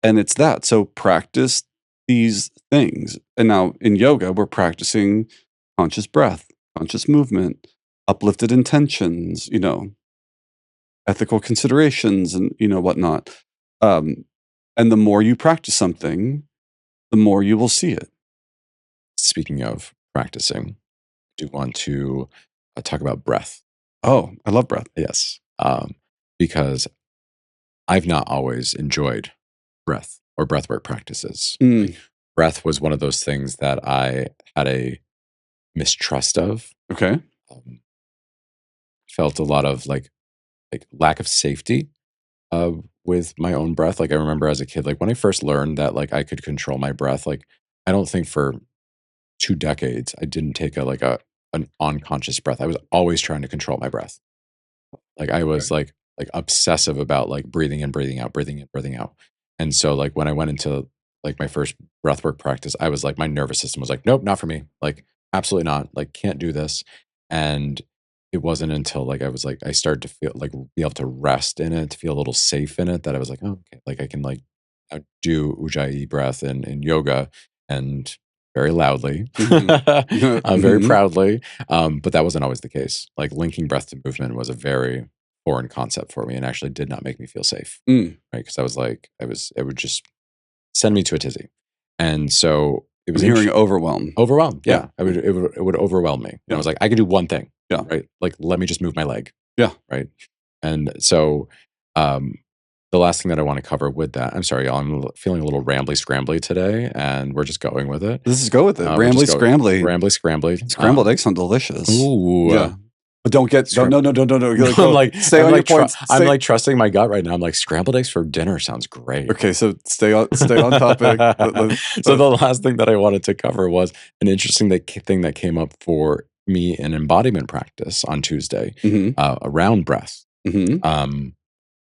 And it's that. So practice these things. And now in yoga, we're practicing conscious breath, conscious movement, uplifted intentions, ethical considerations and, whatnot. Um, and the more you practice something, the more you will see it. Speaking of practicing, I do want to talk about breath. Oh, I love breath. Yes. Because I've not always enjoyed breath or breathwork practices. Mm, Breath was one of those things that I had a mistrust of. okay. Um, felt a lot of like lack of safety uh, with my own breath. Like I remember as a kid, like when I first learned that like I could control my breath, like I don't think for 2 decades I didn't take a an unconscious breath. I was always trying to control my breath. Like I Okay. was like obsessive about like breathing in, breathing out, breathing in, breathing out. And so like when I went into like my first breathwork practice, I was like my nervous system was like, nope, not for me. Like absolutely not. Like can't do this. And it wasn't until like I was like I started to feel like be able to rest in it, to feel a little safe in it that I was like, oh, okay, like I can like do ujjayi breath in yoga. and very loudly, Mhm. very Mhm. proudly. But that wasn't always the case. Like linking breath to movement was a very foreign concept for me and actually did not make me feel safe. Mm. Right. Because I was like, it would just send me to a tizzy. And so it I'm was hearing overwhelm. overwhelmed. Yeah. Yeah. It would overwhelm me. And I Yeah. was like, I could do one thing. Yeah. Right. Like, let me just move my leg. Yeah. Right. And so, um, the last thing that I want to cover with that, I'm sorry, y'all, feeling a little rambly scrambly today, and we're just going with it. Let's just go with it. We're Rambly just going scrambly. rambly scrambly. Scrambled eggs sound delicious. Ooh, Yeah. But don't Scram- no. I'm like, Stay on your points. I'm like trusting my gut right now. I'm like, scrambled eggs for dinner sounds great. Okay, so stay on topic. So the last thing that I wanted to cover was an interesting thing that came up for me in embodiment practice on Tuesday Mhm. Around breath. Mhm.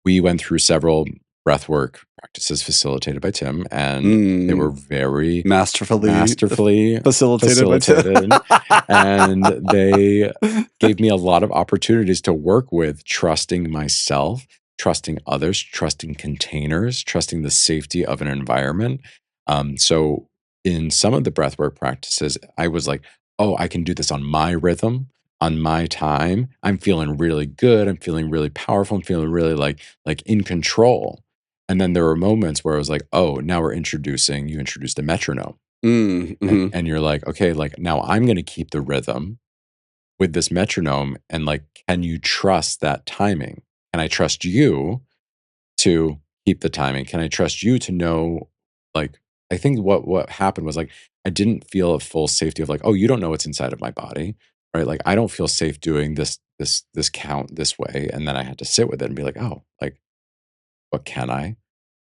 We went through several breathwork practices facilitated by Tim, and they were very masterfully facilitated by Tim. and they gave me a lot of opportunities to work with trusting myself, trusting others, trusting containers, trusting the safety of an environment. So in some of the breathwork practices, I was like, oh, I can do this on my rhythm, on my time. I'm feeling really good. I'm feeling really powerful. I'm feeling really like in control. And then there were moments where I was like, oh, now you introduced a metronome. Mhm. And you're like, okay, like now I'm going to keep the rhythm with this metronome. And like, can you trust that timing? Can I trust you to keep the timing? Can I trust you to know, like, I think what happened was like, I didn't feel a full safety of like, oh, you don't know what's inside of my body, right? Like, I don't feel safe doing this count this way. And then I had to sit with it and be like, oh, like, what can I?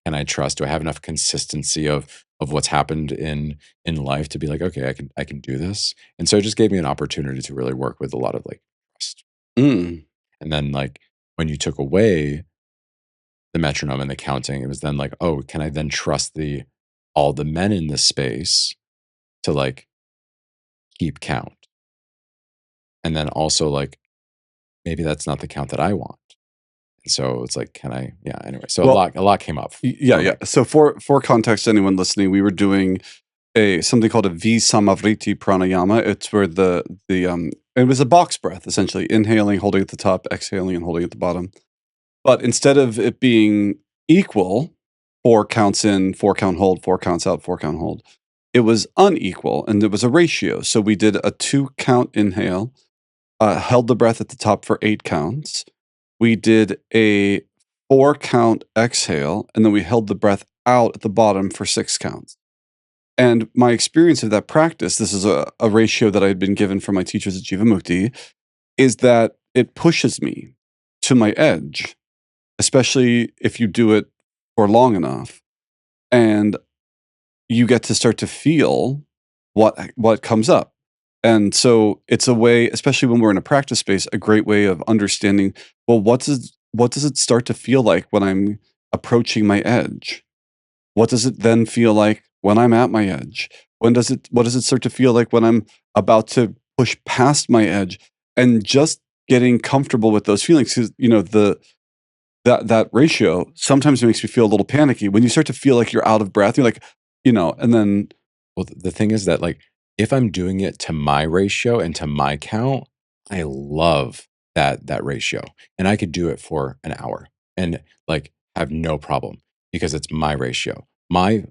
Can I trust? Do I have enough consistency of what's happened in life to be like, okay, I can do this? And so it just gave me an opportunity to really work with a lot of like trust. Mm. And then like when you took away the metronome and the counting, it was then like, oh, can I then trust the all the men in this space to like keep count? And then also like maybe that's not the count that I want. And so it's like, can I? Yeah. Anyway, so Well, a lot came up yeah, for yeah. me. So for context, anyone listening, we were doing something called a Visamavriti pranayama. It's where it was a box breath, essentially, inhaling, holding at the top, exhaling, and holding at the bottom. But instead of it being equal, 4 counts in, 4 count hold, 4 counts out, 4 count hold, it was unequal, and it was a ratio. So we did a 2 count inhale, held the breath at the top for 8 counts. We did a 4 count exhale, and then we held the breath out at the bottom for 6 counts. And my experience of that practice, this is a ratio that I had been given from my teachers at Jivamukti, is that it pushes me to my edge, especially if you do it for long enough. And you get to start to feel what comes up. And so it's a way, especially when we're in a practice space, a great way of understanding, well, what does it start to feel like when I'm approaching my edge? What does it then feel like when I'm at my edge? What does it start to feel like when I'm about to push past my edge? And just getting comfortable with those feelings, because that ratio sometimes makes me feel a little panicky. When you start to feel like you're out of breath, you're like, and then Well, the thing is that like if I'm doing it to my ratio and to my count, I love that ratio. And I could do it for an hour and like have no problem because it's my ratio. My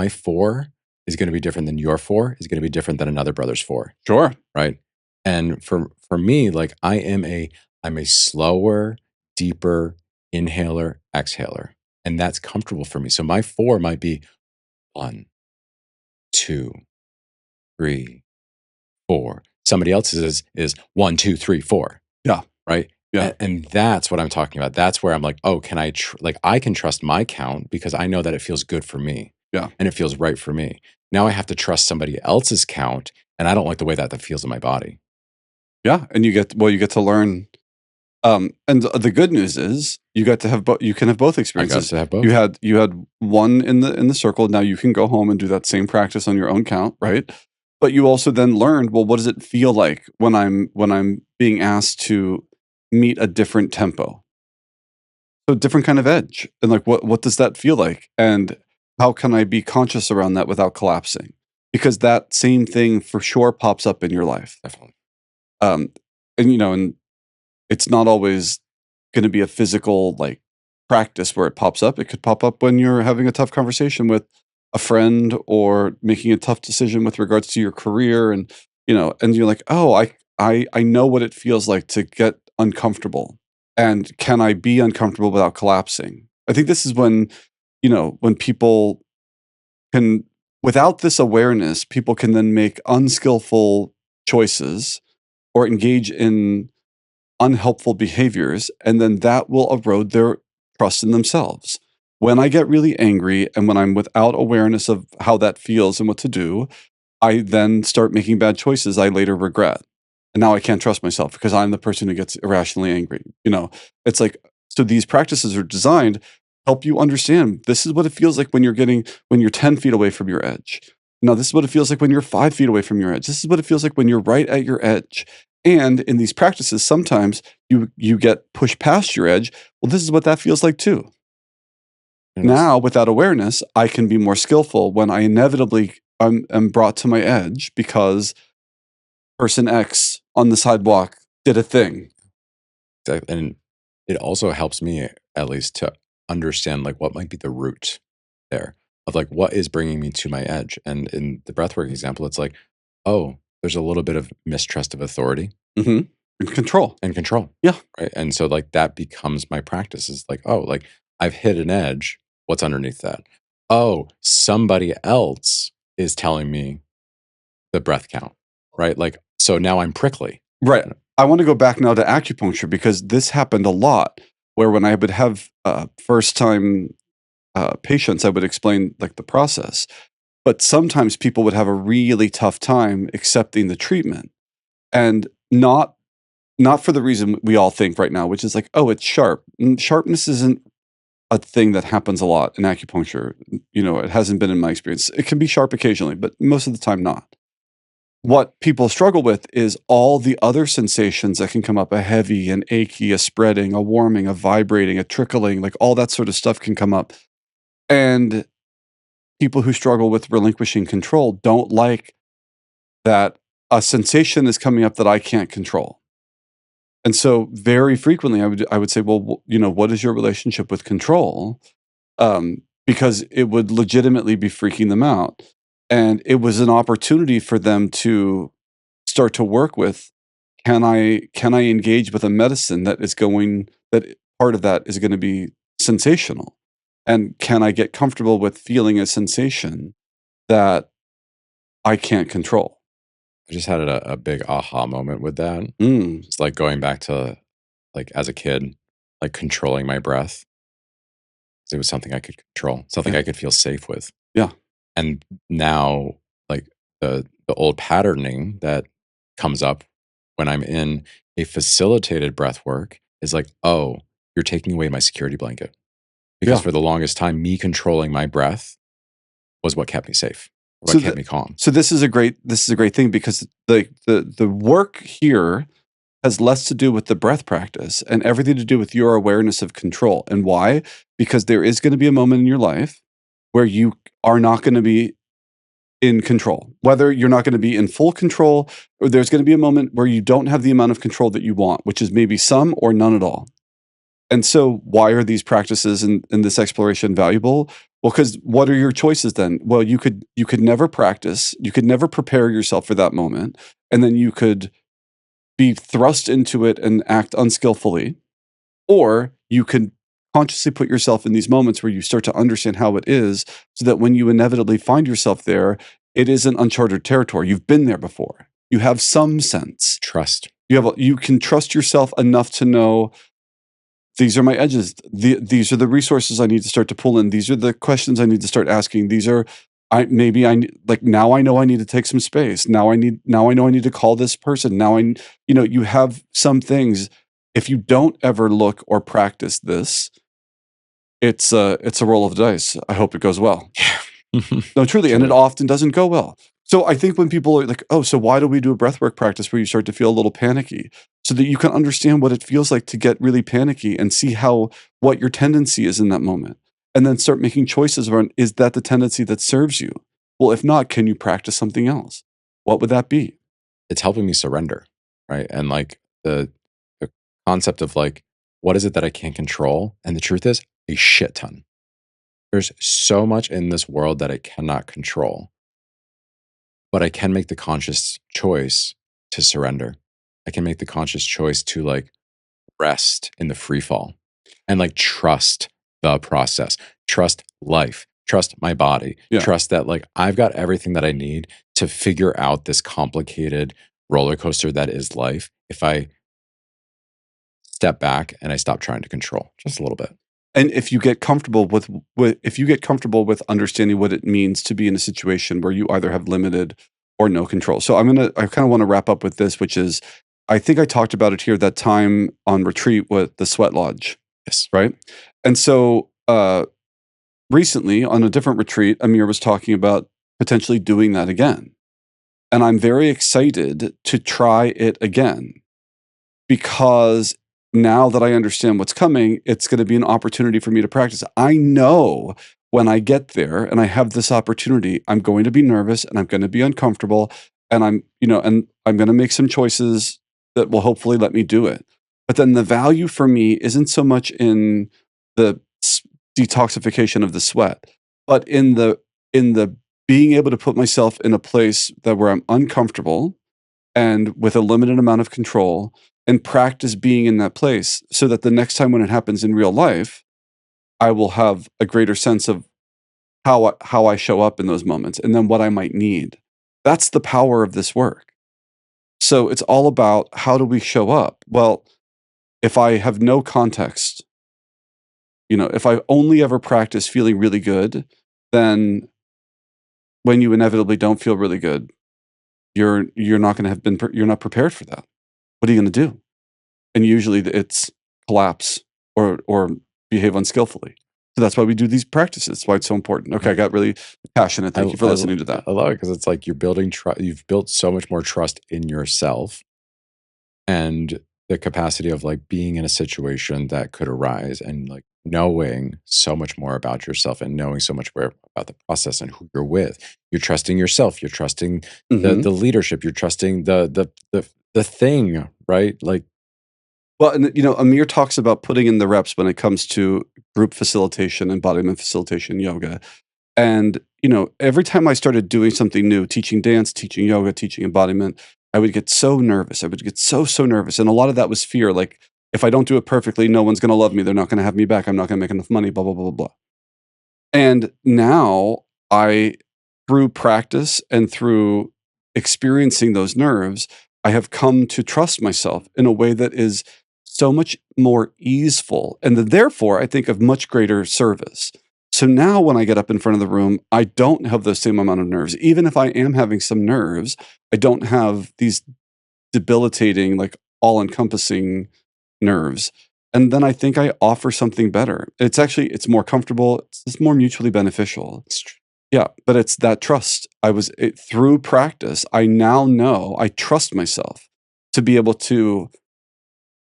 4 is going to be different than your 4 is going to be different than another brother's 4, sure. right? And for me, like I'm a slower, deeper inhaler, exhaler. And that's comfortable for me. So my 4 might be 1, 2, 3, 4. Somebody else's is 1, 2, 3, 4. Yeah. Right. Yeah. And that's what I'm talking about. That's where I'm like, oh, can I like I can trust my count because I know that it feels good for me. Yeah. And it feels right for me. Now I have to trust somebody else's count, and I don't like the way that feels in my body. Yeah. And you get to learn. And the good news is you got to have you can have both I got experiences. to have both. You had one in the circle. Now you can go home and do that same practice on your own count, right? But you also then learned, well, what does it feel like when I'm being asked to meet a different tempo? So different kind of edge. And like what does that feel like? And how can I be conscious around that without collapsing? Because that same thing for sure pops up in your life. Definitely. Um, and it's not always going to be a physical like practice where it pops up. It could pop up when you're having a tough conversation with a friend or making a tough decision with regards to your career, and you're like, oh, I know what it feels like to get uncomfortable, and can I be uncomfortable without collapsing? I think this is when people can, without this awareness, people can then make unskillful choices or engage in unhelpful behaviors, and then that will erode their trust in themselves. When I get really angry and when I'm without awareness of how that feels and what to do, I then start making bad choices I later regret. And now I can't trust myself because I'm the person who gets irrationally angry. It's like, so these practices are designed to help you understand this is what it feels like when you're 10 feet away from your edge. Now, this is what it feels like when you're 5 feet away from your edge. This is what it feels like when you're right at your edge. And in these practices, sometimes you get pushed past your edge. Well, this is what that feels like too. Now, with that awareness, I can be more skillful when I inevitably am brought to my edge because person X on the sidewalk did a thing. And it also helps me at least to understand like what might be the root there of like what is bringing me to my edge. And in the breathwork example, it's like, oh, there's a little bit of mistrust of authority And control. and control. Yeah. Right. And so like that becomes my practice is like, oh, like I've hit an edge. What's underneath that? Oh, somebody else is telling me the breath count. Right. Like, so now I'm prickly. Right. I want to go back now to acupuncture because this happened a lot where when I would have first time patients, I would explain like the process. But sometimes people would have a really tough time accepting the treatment, and not for the reason we all think right now, which is like, oh, it's sharp. Sharpness isn't a thing that happens a lot in acupuncture. It hasn't been in my experience. It can be sharp occasionally, but most of the time not. What people struggle with is all the other sensations that can come up: a heavy, an achy, a spreading, a warming, a vibrating, a trickling, like all that sort of stuff can come up. And people who struggle with relinquishing control don't like that a sensation is coming up that I can't control. And so very frequently I would say, well, what is your relationship with control? Because it would legitimately be freaking them out. And it was an opportunity for them to start to work with, can I engage with a medicine that part of that is going to be sensational? And can I get comfortable with feeling a sensation that I can't control? I just had a big aha moment with that. Mm, It's like going back to like as a kid, like controlling my breath. It was something I could control, something yeah, I could feel safe with. yeah. And now, like the old patterning that comes up when I'm in a facilitated breath work is like, oh, you're taking away my security blanket. Because Yeah. for the longest time, me controlling my breath was what kept me safe, what So kept the me calm. so this is a great thing because the work here has less to do with the breath practice and everything to do with your awareness of control. And why? Because there is going to be a moment in your life where you are not going to be in control. Whether you're not going to be in full control, or there's going to be a moment where you don't have the amount of control that you want, which is maybe some or none at all. And so, why are these practices in this exploration valuable? Well, because what are your choices then? Well, you could never practice, you could never prepare yourself for that moment, and then you could be thrust into it and act unskillfully, or you could consciously put yourself in these moments where you start to understand how it is, so that when you inevitably find yourself there, it isn't uncharted territory. You've been there before. You have some sense. Trust. You can trust yourself enough to know these are my edges. These are the resources I need to start to pull in. These are the questions I need to start asking. These are like now I know I need to take some space. Now I know I need to call this person. You have some things. If you don't ever look or practice this, it's a roll of the dice. I hope it goes well. No, truly, and it often doesn't go well. So I think when people are like, "Oh, so why do we do a breathwork practice where you start to feel a little panicky?" So that you can understand what it feels like to get really panicky and see what your tendency is in that moment. and then start making choices around, is that the tendency that serves you? Well, if not, can you practice something else? What would that be? It's helping me surrender, right? And like the concept of like, what is it that I can't control? And the truth is, a shit ton. There's so much in this world that I cannot control, but I can make the conscious choice to surrender. I can make the conscious choice to like rest in the free fall and like trust the process, trust life, trust my body, Yeah. trust that like I've got everything that I need to figure out this complicated roller coaster that is life if I step back and I stop trying to control just a little bit. And if you get comfortable with understanding what it means to be in a situation where you either have limited or no control. So I kind of want to wrap up with this, which is, I think I talked about it here that time on retreat with the sweat lodge. Yes. Right. And so recently on a different retreat, Amir was talking about potentially doing that again. And I'm very excited to try it again, because now that I understand what's coming, it's going to be an opportunity for me to practice. I know when I get there and I have this opportunity, I'm going to be nervous and I'm going to be uncomfortable, and I'm going to make some choices that will hopefully let me do it. But then the value for me isn't so much in the detoxification of the sweat, but in the being able to put myself in a place where I'm uncomfortable and with a limited amount of control, and practice being in that place so that the next time when it happens in real life, I will have a greater sense of how I show up in those moments and then what I might need. That's the power of this work. So it's all about, how do we show up? Well, if I have no context, if I only ever practice feeling really good, then when you inevitably don't feel really good, you're not going to have been you're not prepared for that. What are you going to do? And usually it's collapse or behave unskillfully. So that's why we do these practices. That's why it's so important. Okay, I got really passionate. Thank you for listening to that. I love it because it's like you're building trust. You've built so much more trust in yourself and the capacity of like being in a situation that could arise, and like knowing so much more about yourself and knowing so much more about the process and who you're with. You're trusting yourself. You're trusting the leadership. You're trusting the thing, right? Like, well, and Amir talks about putting in the reps when it comes to group facilitation, embodiment facilitation, yoga. And, every time I started doing something new, teaching dance, teaching yoga, teaching embodiment, I would get so nervous. I would get so nervous. And a lot of that was fear. Like, if I don't do it perfectly, no one's going to love me. They're not going to have me back. I'm not going to make enough money, blah, blah, blah, blah, blah. And now through practice and through experiencing those nerves, I have come to trust myself in a way that is so much more easeful, and therefore I think of much greater service. So now when I get up in front of the room, I don't have the same amount of nerves. Even if I am having some nerves, I don't have these debilitating, like all-encompassing nerves. And then I think I offer something better. It's more comfortable. It's more mutually beneficial. Yeah, but it's that trust. Through practice, I now know, I trust myself to be able to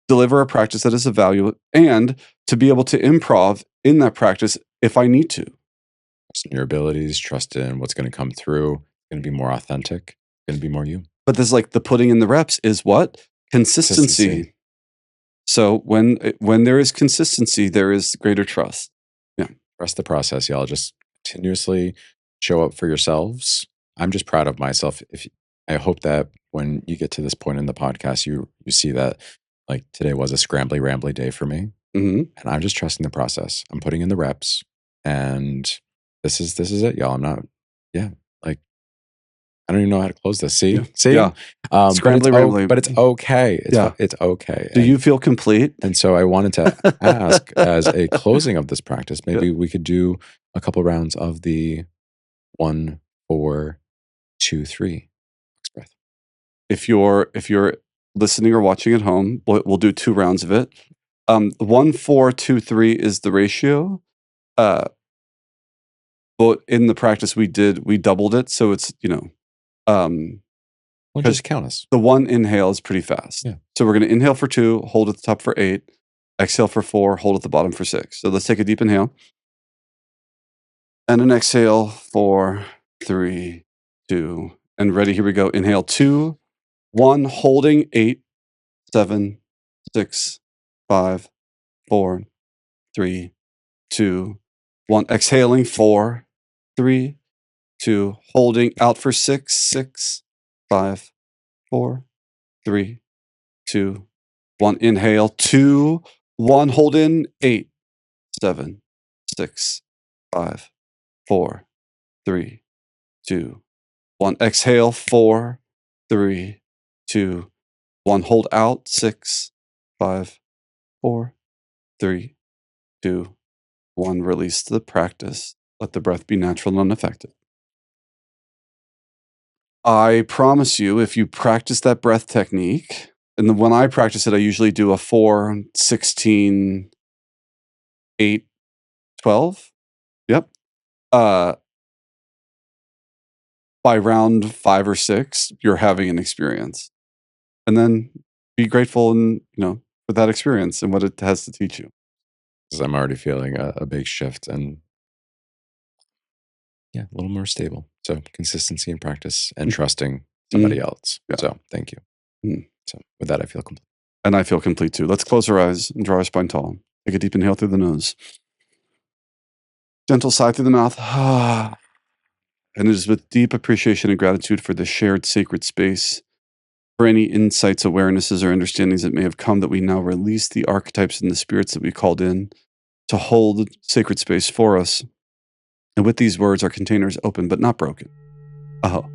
deliver a practice that is of value, and to be able to improv in that practice if I need to. Trust in your abilities, trust in what's going to come through, going to be more authentic, going to be more you. But there's like the putting in the reps is what? Consistency. So when there is consistency, there is greater trust. Yeah. Trust the process, y'all. Just continuously show up for yourselves. I'm just proud of myself. I hope that when you get to this point in the podcast, you see that like today was a scrambly, rambly day for me. Mm-hmm. And I'm just trusting the process. I'm putting in the reps, and this is it, y'all. I'm not, like, I don't even know how to close this. See? Yeah. Scrambly, rambly. But it's okay. It's okay. Do you feel complete? And so I wanted to ask, as a closing of this practice, maybe we could do a couple rounds of the 1, 4, 2, 3 breath. If you're listening or watching at home, we'll do 2 rounds of it. 1, 4, 2, 3 is the ratio. But in the practice we doubled it, so it's Well, just count us. The 1 inhale is pretty fast. Yeah. So we're going to inhale for 2, hold at the top for 8, exhale for 4, hold at the bottom for 6. So let's take a deep inhale. And an exhale, 4, 3, 2, and ready. Here we go. Inhale, 2, 1, holding, 8, 7, 6, 5, 4, 3, 2, 1. Exhaling, 4, 3, 2, holding out for 6, 6, 5, 4, 3, 2, 1. Inhale, 2, 1, hold in, 8, 7, 6, 5, 4, 3, 2, 1. Exhale, 4, 3, 2, 1. Hold out, 6, 5, 4, 3, 2, 1. Release the practice. Let the breath be natural and unaffected. I promise you, if you practice that breath technique, and when I practice it, I usually do a 4, 16, 8, 12. Yep. By round 5 or 6, you're having an experience. And then be grateful and, for that experience and what it has to teach you. Because I'm already feeling a big shift and a little more stable. So consistency in practice and trusting somebody else. Yeah. So thank you. So with that, I feel complete. And I feel complete too. Let's close our eyes and draw our spine tall. Take a deep inhale through the nose. Gentle sigh through the mouth. And it is with deep appreciation and gratitude for the shared sacred space, for any insights, awarenesses, or understandings that may have come, that we now release the archetypes and the spirits that we called in to hold sacred space for us. And with these words, our container is open but not broken. Aho.